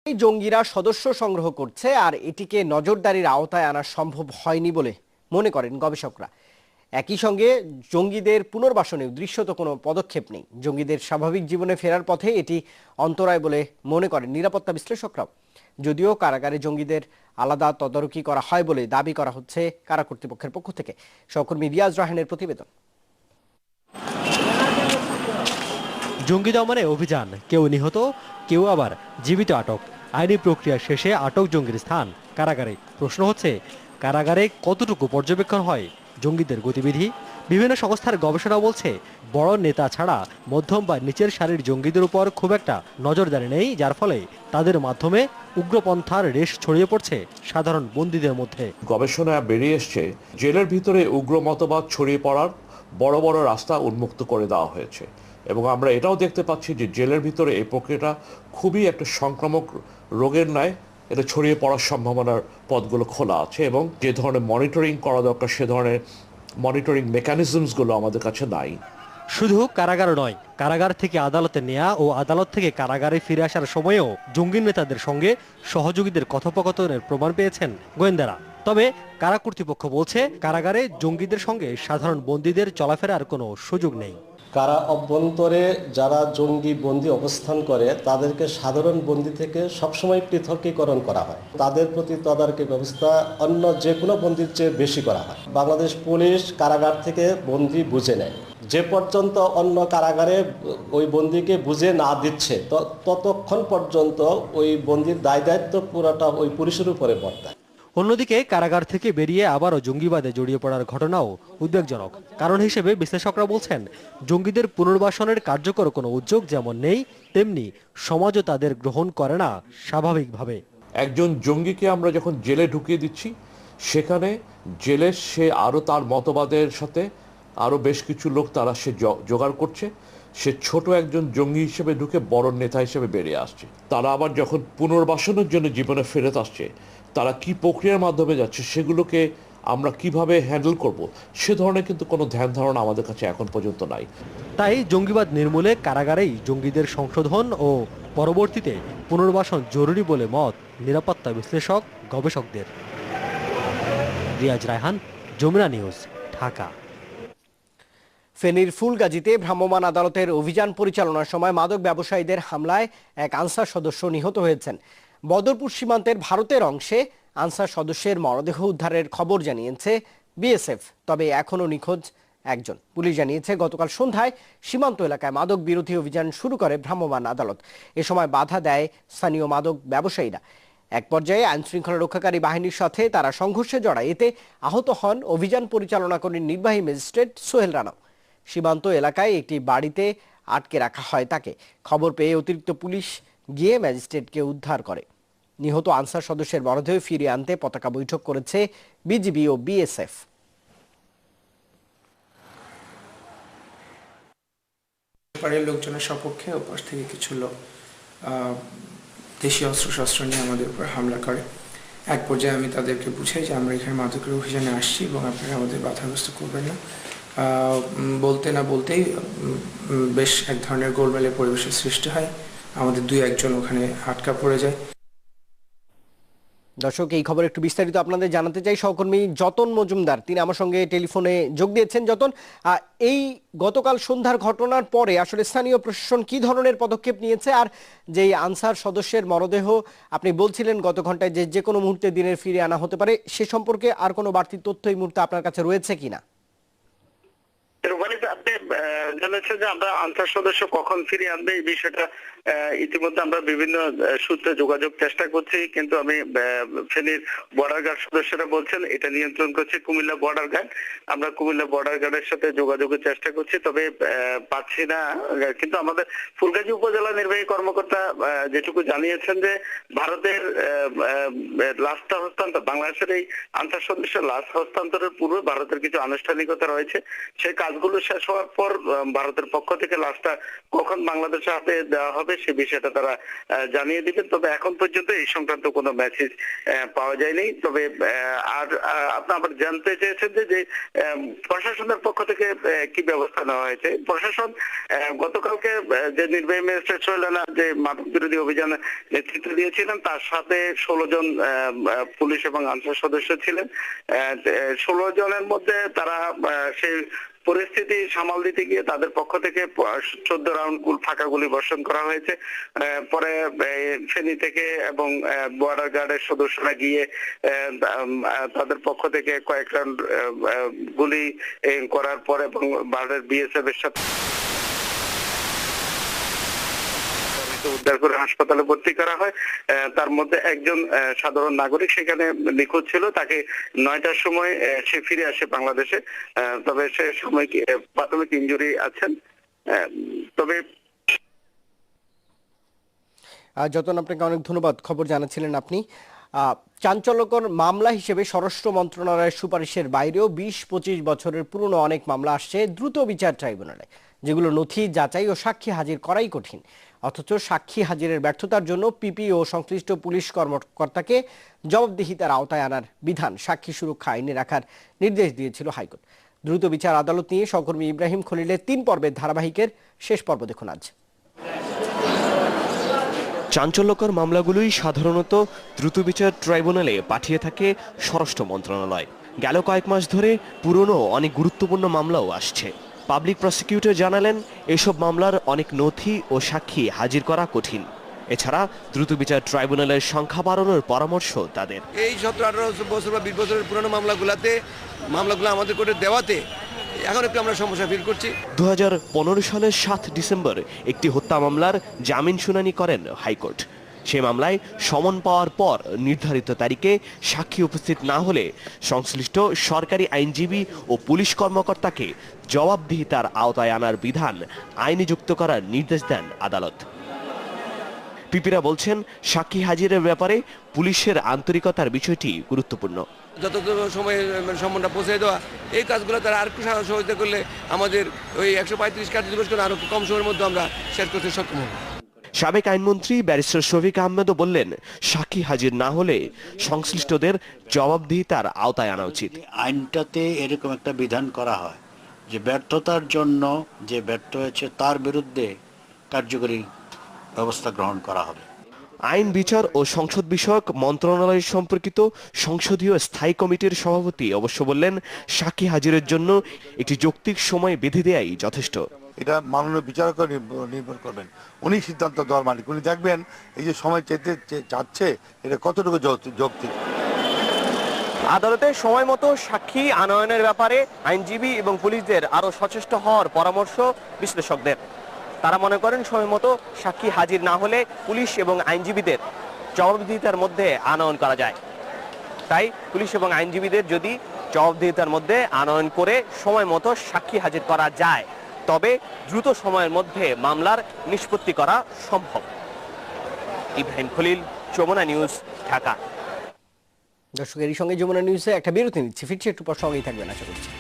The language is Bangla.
এই জঙ্গিরা সদস্য সংগ্রহ করছে আর এটিকে নজরদারির আওতায় আনা সম্ভব হয়নি বলে মনে করেন গবেষকরা। একই সঙ্গে জঙ্গিদের পুনর্বাসনে দৃশ্যত কোনো পদক্ষেপ নেই। জঙ্গিদের স্বাভাবিক জীবনে ফেরার পথে এটি অন্তরায় বলে মনে করেন নিরাপত্তা বিশ্লেষকরাও। যদিও কারাগারে জঙ্গিদের আলাদা তদারকি করা হয় বলে দাবি করা হচ্ছে কারা কর্তৃপক্ষের পক্ষ থেকে। সহকর্মী রিয়াজ রাহানের প্রতিবেদন। জঙ্গি দমনে অভিযান, কেউ নিহত, কেউ আবার জীবিত আটক। আইনি প্রক্রিয়া শেষে আটক জঙ্গির স্থান কারাগারে। প্রশ্ন হচ্ছে, কারাগারে কতটুকু পর্যবেক্ষণ হয় জঙ্গিদের গতিবিধি? বিভিন্ন সংস্থার গবেষণা বলছে, বড় নেতা ছাড়া মধ্যম বা নিচের সারির জঙ্গিদের উপর খুব একটা নজরদারি নেই, যার ফলে তাদের মাধ্যমে উগ্রপন্থার রেশ ছড়িয়ে পড়ছে সাধারণ বন্দীদের মধ্যে। গবেষণায় বেরিয়ে এসছে, জেলের ভিতরে উগ্র মতবাদ ছড়িয়ে পড়ার বড় বড় রাস্তা উন্মুক্ত করে দেওয়া হয়েছে এবং আমরা এটাও দেখতে পাচ্ছি যে জেলের ভিতরে এই প্রক্রিয়াটা খুবই একটা সংক্রামক রোগের ন্যায় এটা ছড়িয়ে পড়ার সম্ভাবনার পথগুলো খোলা আছে এবং যে ধরনের মনিটরিং করা দরকার সে ধরনের মনিটরিং মেকানিজমসগুলো আমাদের কাছে নাই। শুধু কারাগার নয়, কারাগার থেকে আদালতে নেওয়া ও আদালত থেকে কারাগারে ফিরে আসার সময়েও জঙ্গি নেতাদের সঙ্গে সহযোগীদের কথোপকথনের প্রমাণ পেয়েছেন গোয়েন্দারা। তবে কারা কর্তৃপক্ষ বলছে, কারাগারে জঙ্গিদের সঙ্গে সাধারণ বন্দীদের চলাফেরার কোনো সুযোগ নেই। কারা অভ্যন্তরে যারা জঙ্গি বন্দী অবস্থান করে তাদেরকে সাধারণ বন্দী থেকে সবসময় পৃথকীকরণ করা হয়। তাদের প্রতি তদারকি ব্যবস্থা অন্য যে কোনো বন্দীর চেয়ে বেশি করা হয়। বাংলাদেশ পুলিশ কারাগার থেকে বন্দী বুঝে নেয়। যে পর্যন্ত অন্য কারাগারে ওই বন্দীকে বুঝে না দিচ্ছে ততক্ষণ পর্যন্ত ওই বন্দীর দায় দায়িত্ব পুরোটা ওই পুলিশের উপরে বর্তায়। অন্যদিকে কারাগার থেকে বেরিয়ে আবারও জঙ্গিবাদে জড়িয়ে পড়ার ঘটনাও উদ্বেগজনক। কারণ হিসেবে বিশ্লেষকরা বলছেন, জঙ্গিদের পুনর্বাসনের কার্যকর কোনো উদ্যোগ যেমন নেই, তেমনি সমাজও তাদের গ্রহণ করে না স্বাভাবিকভাবে। একজন জঙ্গিকে আমরা যখন জেলে ঢুকিয়ে দিচ্ছি, সেখানে জেলে সে আরও তার মতবাদের সাথে আরও বেশ কিছু লোক তারা সে জোগাড় করছে। সে ছোট একজন জঙ্গি হিসেবে ঢুকে বড় নেতা হিসেবে বেরিয়ে আসছে। তারা আবার যখন পুনর্বাসনের জন্য জীবনে ফেরত আসছে, তারা কি প্রক্রিয়ার মাধ্যমে যাচ্ছে সেগুলোকে আমরা কিভাবে হ্যান্ডেল করব, সে ধরনের কিন্তু কোনো ধ্যান ধারণা আমাদের কাছে এখন পর্যন্ত নাই। তাই জঙ্গিবাদ নির্মূলে কারাগারেই জঙ্গিদের সংশোধন ও পরবর্তীতে পুনর্বাসন জরুরি বলে মত নিরাপত্তা বিশ্লেষক গবেষকদের। রিয়াজ রায়হান, যমুনা নিউজ, ঢাকা। ফেনীর ফুলগাজীতে ভ্রাম্যমাণ আদালতের অভিযান পরিচালনার সময় মাদক ব্যবসায়ীদের হামলায় এক আনসার সদস্য নিহত হয়েছেন। বদরপুর সীমান্তের ভারতের অংশে আনসার সদস্যের মরদেহ উদ্ধারের খবর জানিয়েছে বিএসএফ। তবে এখনও নিখোঁজ একজন। পুলিশ জানিয়েছে, গতকাল সন্ধ্যায় সীমান্ত এলাকায় মাদক বিরোধী অভিযান শুরু করে ভ্রাম্যমাণ আদালত। এ সময় বাধা দেয় স্থানীয় মাদক ব্যবসায়ীরা। এক পর্যায়ে আইনশৃঙ্খলা রক্ষাকারী বাহিনীর সাথে তারা সংঘর্ষে জড়ায়। এতে আহত হন অভিযান পরিচালনাকারী নির্বাহী ম্যাজিস্ট্রেট সোহেল রানা। সীমান্ত এলাকায় একটি বাড়িতে আটকে রাখা হয় তাকে। খবর পেয়ে অতিরিক্ত পুলিশ গিয়ে ম্যাজিস্ট্রেটকে উদ্ধার করে। নিহত আনসার সদস্যের মরদেহ ফিরিয়ে আনতে পতাকা বৈঠক করেছে বিজিবি ও বিএসএফ। বাড়ির লোকজনের সপক্ষে ওপাশ থেকে কিছু লোক দেশীয় অস্ত্রশস্ত্র নিয়ে আমাদের উপর হামলা করে। এক পর্যায়ে আমি তাদেরকে বুঝাই যে আমরা এখানে মাদকের অভিযানে আসছি এবং আপনারা আমাদের বাধাগ্রস্ত করবেন না। বলতে না বলতেই বেশ এক ধরনের গোলমেলের পরিবেশের সৃষ্টি হয়। আমাদের দুই একজন ওখানে আটকা পড়ে যায়। দর্শক, এই খবর একটু বিস্তারিত আপনাদের জানাতে চাই। সহকর্মী যতন মজুমদার তিনি আমার সঙ্গে টেলিফোনে যোগ দিয়েছেন। যতন, এই গতকাল সন্ধ্যার ঘটনার পরে আসলে স্থানীয় প্রশাসন কি ধরনের পদক্ষেপ নিয়েছে, আর যেই আনসার সদস্যের মরদেহ আপনি বলছিলেন গত ঘন্টায় যে কোনো মুহূর্তে দিনের ফিরে আনা হতে পারে, সে সম্পর্কে আর কোনো বাড়তি তথ্য এই মুহূর্তে আপনার কাছে রয়েছে কিনা? আপনি জানাচ্ছেন যে আমরা আনসার সদস্য কখন ফিরিয়ে আনবে এই বিষয়টা ইতিমধ্যে আমরা বিভিন্ন সূত্রে যোগাযোগ চেষ্টা করছি, কিন্তু আমি ফেনীর বর্ডার গার্ড সদস্যরা বলছেন এটা নিয়ন্ত্রণ করছে কুমিল্লা বর্ডার গার্ড। আমরা কুমিল্লা বর্ডার গার্ডের সাথে যোগাযোগের চেষ্টা করছি, তবে পাচ্ছি না। কিন্তু আমাদের ফুলগাজী উপজেলা নির্বাহী কর্মকর্তা যেটুকু জানিয়েছেন যে ভারতের লাশটা হস্তান্তর, বাংলাদেশের এই আনসার সদস্য লাশ হস্তান্তরের পূর্বে ভারতের কিছু আনুষ্ঠানিকতা রয়েছে, সেই কাজ কাজগুলো শেষ হওয়ার পর ভারতের পক্ষ থেকে লাশটা কখন বাংলাদেশের হাতে দেওয়া হবে সে বিষয়টা তারা জানিয়ে দিবেন। তবে এখন পর্যন্ত এই সংক্রান্ত কোনো মেসেজ পাওয়া যায়নি। তবে আর আপনি আবার জানতে চেয়েছেন যে প্রশাসনের পক্ষ থেকে কি ব্যবস্থা নেওয়া হয়েছে। প্রশাসন গতকালকে যে নির্বাহী ম্যাজিস্ট্রেট সোহেলানা যে মাদক বিরোধী অভিযানে নেতৃত্ব দিয়েছিলেন তার সাথে 16 জন পুলিশ এবং আনসার সদস্য ছিলেন। 16 জনের মধ্যে তারা সেই পরিস্থিতি সামাল দিতে গিয়ে তাদের পক্ষ থেকে 14 রাউন্ড ফাঁকা গুলি বর্ষণ করা হয়েছে। পরে ফেনী থেকে এবং বর্ডার গার্ডের সদস্যরা গিয়ে তাদের পক্ষ থেকে কয়েক রাউন্ড গুলি করার পর এবং বর্ডার বিএসএফ এর সাথে উদ্ধার করে হাসপাতালে ভর্তি করা হয়। তার মধ্যে একজন সাধারণ নাগরিক সেখানে নিখোঁজ ছিল, তাকে 9টার সময় সে ফিরে আসে বাংলাদেশে। তবে সে সময় প্রাথমিক ইনজুরি আছেন। তবে যতন আপনাকে অনেক ধন্যবাদ, খবর জানাচ্ছিলেন আপনি। চাঞ্চল্যকর মামলা হিসেবে স্বরাষ্ট্র মন্ত্রণালয়ের সুপারিশের বাইরেও 20-25 বছরের পুরনো অনেক মামলা আসছে দ্রুত বিচার ট্রাইব্যুনালে, যেগুলো নথি যাচাই ও সাক্ষী হাজির করাই কঠিন। অথচ সাক্ষী হাজিরের ব্যর্থতার জন্য পিপি ও সংশ্লিষ্ট পুলিশ কর্মকর্তাকে জবাবদিহিতার আওতায় আনার বিধান সাক্ষী সুরক্ষা আইনে রাখার নির্দেশ দিয়েছিল হাইকোর্ট। দ্রুত বিচার আদালত নিয়ে সহকর্মী ইব্রাহিম খলিলের 3 পর্বের ধারাবাহিকের শেষ পর্ব দেখুন আজ। চাঞ্চল্যকর মামলাগুলোই সাধারণত দ্রুত বিচার ট্রাইব্যুনালে পাঠিয়ে থাকে স্বরাষ্ট্র মন্ত্রণালয়। গেল কয়েক মাস ধরে পুরনো অনেক গুরুত্বপূর্ণ মামলাও আসছে। পাবলিক প্রসিকিউটর জানালেন এসব মামলার অনেক নথি ও সাক্ষী হাজির করা কঠিন। এছাড়া দ্রুত বিচার ট্রাইব্যুনালের সংখ্যা বাড়ানোর পরামর্শ তাদের। এই 17-18 বছর বা 20 বছরের পুরনো মামলাগুলো আমাদের কোর্টে দেওয়াতে এখন একটু আমরা সমস্যা ফিল করছি। 2015 সালের 7 ডিসেম্বর একটি হত্যা মামলার জামিন শুনানি করেন হাইকোর্ট। সে মামলায় সমন পাওয়ার পর নির্ধারিত তারিখে সাক্ষী উপস্থিত না হলে সংশ্লিষ্ট সরকারি আইনজীবী ও পুলিশ কর্মকর্তাকে জবাবদিহিতার আওতায় আনার বিধান আইনে যুক্ত করার নির্দেশ দেন আদালত। পিপিরা বলছেন সাক্ষী হাজিরের ব্যাপারে পুলিশের আন্তরিকতার বিষয়টি গুরুত্বপূর্ণ। যত সময় সম্মানটা পৌঁছে দেওয়া এই কাজগুলো তারা আর একটু সহযোগিতা করলে আমাদের ওই 135 কার্যদিবস করে আরো কম সময়ের মধ্যে আমরা শেষ করতে সক্ষম হব। সাবেক আইনমন্ত্রী ব্যারিস্টার শফিক আহমেদও বললেন সাক্ষী হাজির না হলে সংশ্লিষ্টদের জবাবদিহিতার আওতায় আনা উচিত। আইনটাতে এরকম একটা বিধান করা হয় যে ব্যর্থতার জন্য যে ব্যর্থ হয়েছে তার বিরুদ্ধে কার্যকরী ব্যবস্থা গ্রহণ করা হবে। আইন বিচার ও সংসদ বিষয়ক মন্ত্রণালয় সম্পর্কিত সংসদীয় স্থায়ী কমিটির সভাপতি অবশ্য বললেন সাক্ষী হাজিরের জন্য একটি যৌক্তিক সময় বেঁধে দেয়াই যথেষ্ট। এটা মাননীয় বিচারক নির্ভর করবেন, উনি সিদ্ধান্ত দেওয়ার মালিক। উনি দেখবেন এই যে সময় চাচ্ছে এটা কতটুকু যৌক্তিক। আদালতে সময় মতো সাক্ষী আনয়নের ব্যাপারে আইনজীবী এবং পুলিশদের আরো সচেষ্ট হওয়ার পরামর্শ বিশ্লেষকদের। তারা মনে করেন সময় মতো সাক্ষী হাজির না হলে পুলিশ এবং আইনজীবীদের জবাবদিহিতার মধ্যে আনয়ন করা যায়। তাই পুলিশ এবং আইনজীবীদের যদি জবাবদিহিতার মধ্যে আনয়ন করে সময় মতো সাক্ষী হাজির করা যায় তবে দ্রুত সময়ের মধ্যে মামলার নিষ্পত্তি করা সম্ভব। ইব্রাহিম খলিল, যমুনা নিউজ, ঢাকা। দর্শক, এর সঙ্গে যমুনা নিউজে একটা বিরতি নিচ্ছি, ফিরছি একটু পর, সঙ্গেই থাকবেন আশা করছি।